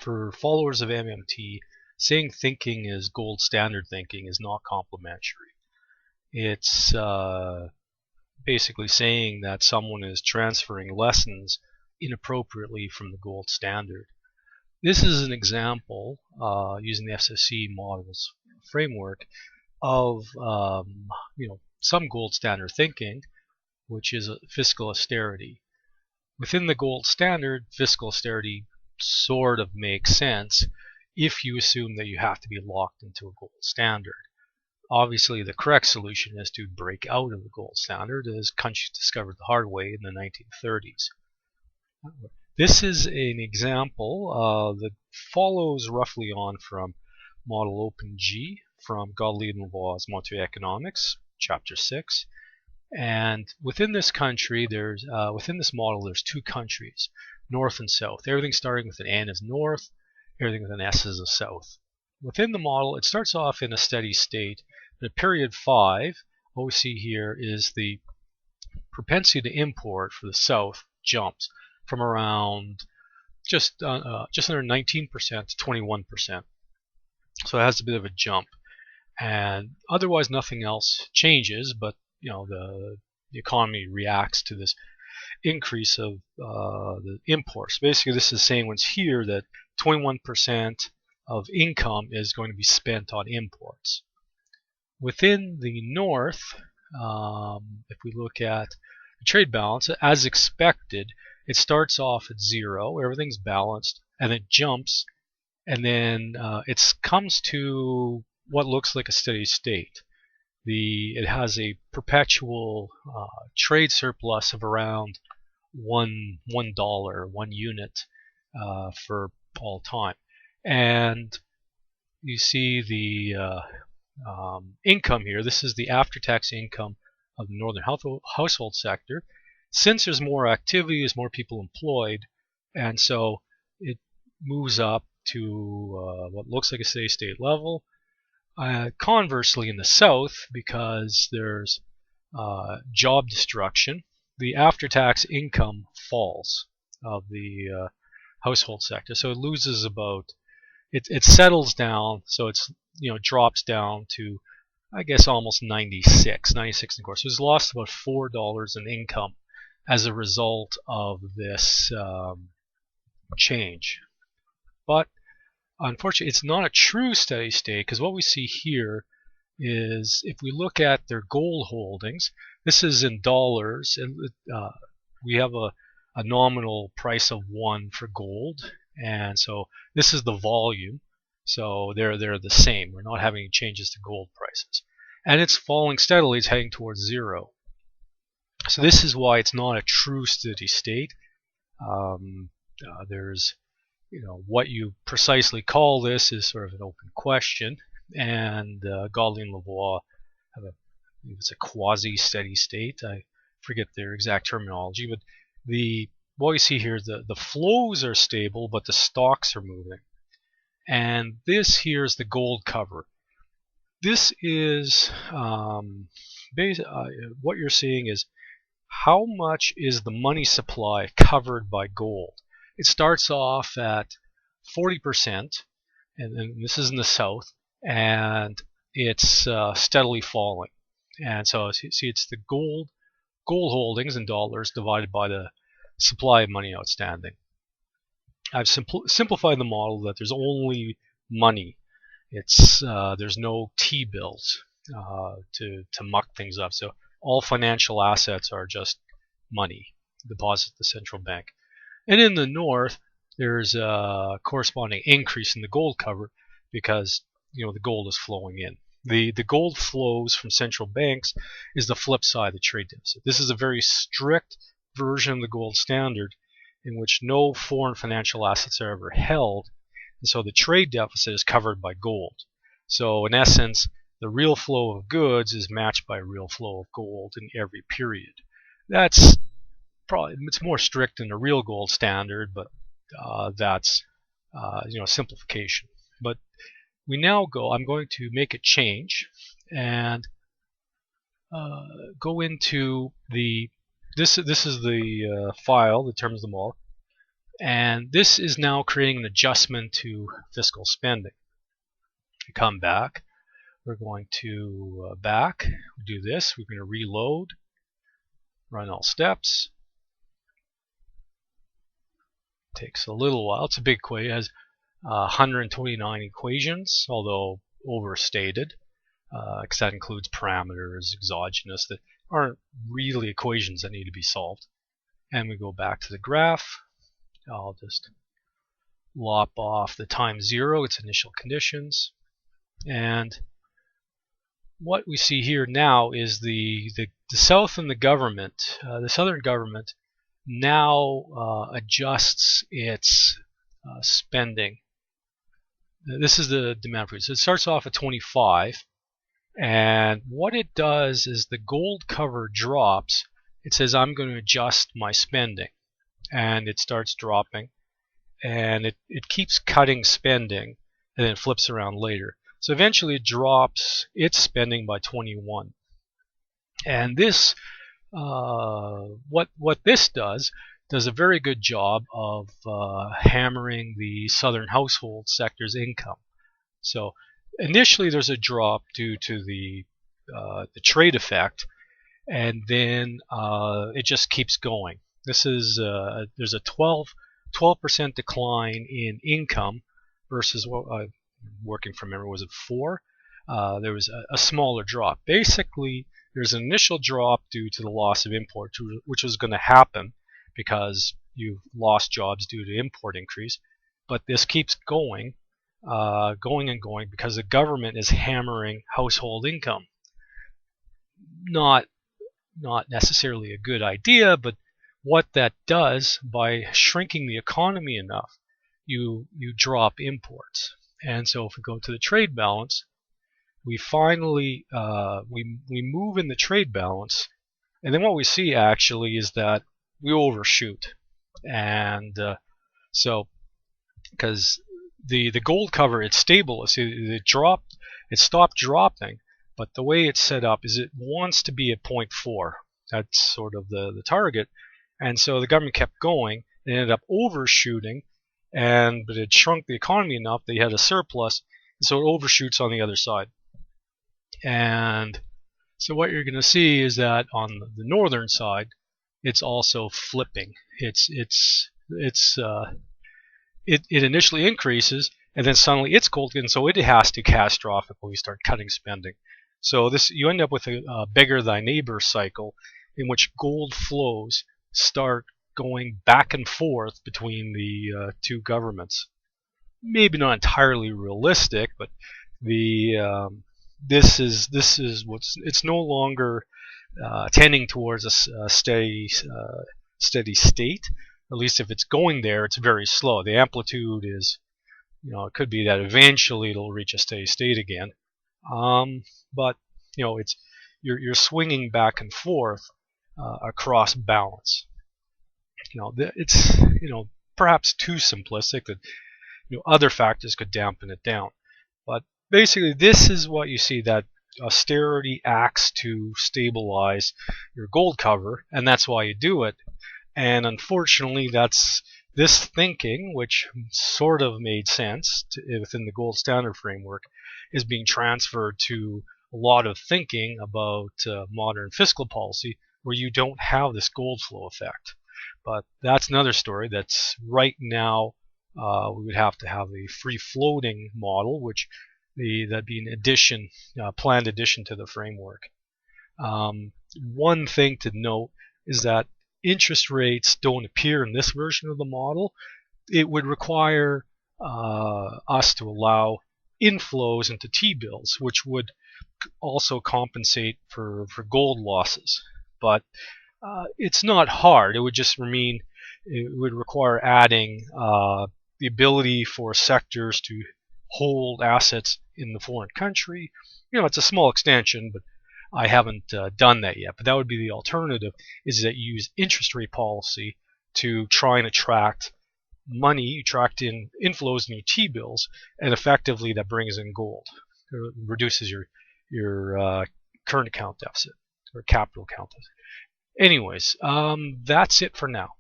for followers of MMT, saying thinking is gold standard thinking is not complimentary. It's basically saying that someone is transferring lessons inappropriately from the gold standard. This is an example, using the FSC models framework, of some gold standard thinking, which is fiscal austerity. Within the gold standard, fiscal austerity sort of makes sense if you assume that you have to be locked into a gold standard. Obviously, the correct solution is to break out of the gold standard, as countries discovered the hard way in the 1930s. This is an example that follows roughly on from model OPENG from Godley and Lavoie's Monetary Economics, Chapter 6. And within this country, within this model, there's two countries, north and south. Everything starting with an N is north, everything with an S is a south. Within the model, it starts off in a steady state. But at period 5, what we see here is the propensity to import for the south jumps from around just under 19% to 21%. So it has a bit of a jump. And otherwise, nothing else changes, but the economy reacts to this increase of the imports. Basically, this is saying once here that 21% of income is going to be spent on imports. Within the north, if we look at the trade balance, as expected, it starts off at 0, everything's balanced, and it jumps, and then it comes to what looks like a steady state. It has a perpetual trade surplus of around $1, 1 unit for all time. And you see the income here. This is the after-tax income of the northern household sector. Since there's more activity, there's more people employed, and so it moves up to what looks like a steady state level. Conversely, in the south, because there's job destruction, the after-tax income falls of the household sector. So it loses about, it settles down, so it's drops down to, I guess, almost 96 and a quarter. So it's lost about $4 in income as a result of this change. But unfortunately, it's not a true steady state, because what we see here is if we look at their gold holdings, this is in dollars, and we have a nominal price of 1 for gold, and so this is the volume, so they're the same. We're not having any changes to gold prices, and it's falling steadily. It's heading towards 0. So this is why it's not a true steady state. There's what you precisely call this is sort of an open question, and Godley and Lavoie have it's a quasi-steady state. I forget their exact terminology, but what we see here, the flows are stable, but the stocks are moving. And this here is the gold cover. This is what you're seeing is how much is the money supply covered by gold. It starts off at 40%, and this is in the south, and it's steadily falling. And so you see, it's the gold holdings in dollars divided by the supply of money outstanding. I've simplified the model that there's only money. There's no T-bills to muck things up. So all financial assets are just money deposited at the central bank. And in the north, there's a corresponding increase in the gold cover because the gold is flowing in. The gold flows from central banks is the flip side of the trade deficit. This is a very strict version of the gold standard in which no foreign financial assets are ever held, and so the trade deficit is covered by gold. So in essence, the real flow of goods is matched by a real flow of gold in every period. It's more strict than the real gold standard, but that's simplification. But I'm going to make a change and go into this is the file, the terms of the model, And this is now creating an adjustment to fiscal spending. We come back. We're going to do this. We're going to reload, run all steps. Takes a little while. It's a big equation. It has 129 equations, although overstated, because that includes parameters, exogenous, that aren't really equations that need to be solved. And we go back to the graph. I'll just lop off the time 0, its initial conditions. And what we see here now is the South and the government, the Southern government, now adjusts its spending. This is the demand for it. So it starts off at 25, and what it does is the gold cover drops. It says, I'm going to adjust my spending, and it starts dropping, and it keeps cutting spending, and then it flips around later. So eventually it drops its spending by 21. And this, what this does a very good job of hammering the southern household sector's income. So initially there's a drop due to the trade effect, and then it just keeps going. This is there's a 12% decline in income versus what working from memory, was it 4? There was a smaller drop. Basically, there's an initial drop due to the loss of import, which was going to happen because you've lost jobs due to import increase. But this keeps going, going and going, because the government is hammering household income. Not necessarily a good idea, but what that does, by shrinking the economy enough, you drop imports. And so if we go to the trade balance, we finally we move in the trade balance, and then what we see actually is that we overshoot. And so because the gold cover, it's stable, it stopped dropping, but the way it's set up is it wants to be at 0.4. That's sort of the target. And so the government kept going. It ended up overshooting, but it shrunk the economy enough that you had a surplus, and so it overshoots on the other side. And so what you're going to see is that on the northern side, it's also flipping. It initially increases, and then suddenly it's gold, and so it has to catastrophically start cutting spending. So you end up with a bigger thy neighbor cycle, in which gold flows start going back and forth between the two governments. Maybe not entirely realistic, but this is it's no longer tending towards a steady state. At least if it's going there, it's very slow. The amplitude is, it could be that eventually it'll reach a steady state again. But you're swinging back and forth across balance. It's perhaps too simplistic, that other factors could dampen it down. But basically, this is what you see, that austerity acts to stabilize your gold cover, and that's why you do it. And unfortunately, that's this thinking, which sort of made sense within the gold standard framework, is being transferred to a lot of thinking about modern fiscal policy, where you don't have this gold flow effect. But that's another story. That's right now we would have to have a free-floating model, which that'd be an addition, planned addition to the framework. One thing to note is that interest rates don't appear in this version of the model. It would require us to allow inflows into T-bills, which would also compensate for gold losses. But it's not hard. It would just mean it would require adding the ability for sectors to hold assets in the foreign country. It's a small extension, but I haven't done that yet. But that would be the alternative, is that you use interest rate policy to try and attract money, you attract in inflows in your T-bills, and effectively that brings in gold. It reduces your current account deficit, or capital account deficit. Anyways, that's it for now.